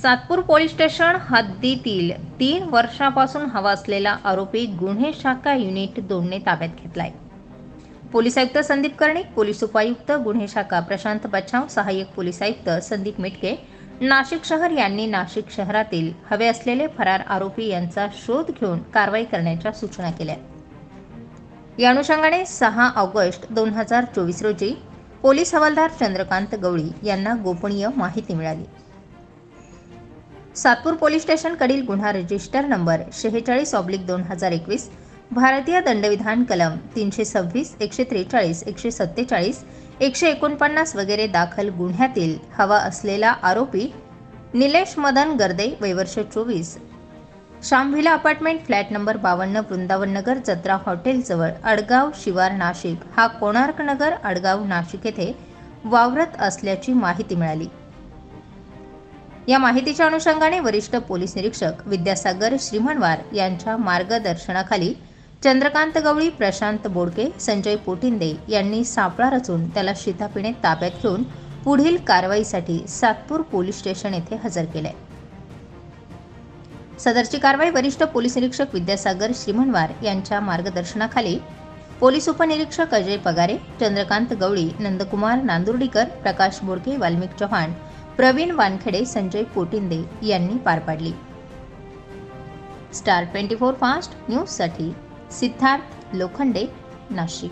Satpur police station हद्दीतील 3 वर्षापासून हवा असलेला आरोपी गुन्हे शाखा युनिट 2ने ताब्यात घेतलाय. पोलीस आयुक्त संदीप कर्णिक, पोलीस उपायुक्त गुन्हे शाखा प्रशांत बच्छाव, सहाय्यक पोलीस आयुक्त संदीप मिटके, नाशिक शहर यांनी नाशिक शहरातील हवे असलेले फरार आरोपी यांचा शोध घेऊन कारवाई करण्याच्या सूचना केल्या. या अनुषंगाने 6 ऑगस्ट 2024 रोजी पोलीस हवालदार चंद्रकांत गवळी यांना गोपनीय माहिती मिळाली. सातपूर पोलीस स्टेशन कडील गुन्हा रजिस्टर नंबर 46/2021 भारतीय दंडविधान कलम 326, 143, 147, 149 वगैरे दाखल गुन्ह्यातील हवा असलेला आरोपी निलेश मदन गर्दे, वय वर्ष 24, शामव्हिला अपार्टमेंट, फ्लॅट नंबर 52, वृंदावन नगर, जत्रा हॉटेल जवळ, अडगाव शिवार, नाशिक हा कोणार्क नगर, अडगाव, नाशिक येथे वावरत असल्याची माहिती मिळाली. या माहितीच्या अनुषंगाने वरिष्ठ पोलीस निरीक्षक विद्यासागर श्रीमनवार यांच्या मार्गदर्शनाखाली चंद्रकांत गवळी, प्रशांत बोडके, संजय पोटिंदे यांनी सापळा रचून त्याला शिताफीने ताब्यात घेऊन पुढील कारवाईसाठी सातपूर पोलीस स्टेशन येथे हजर केले. सदरची कारवाई वरिष्ठ पोलीस निरीक्षक विद्यासागर श्रीमनवार यांच्या मार्गदर्शनाखाली पोलीस उपनिरीक्षक अजय पगारे, चंद्रकांत गवळी, नंदकुमार नांदुर्डीकर, प्रकाश बोडके, वाल्मिक चव्हाण, प्रवीण वानखेडे, संजय पोटिंदे यांनी पार पाडली. स्टार 24 फास्ट न्यूजसाठी सिद्धार्थ लोखंडे, नाशिक.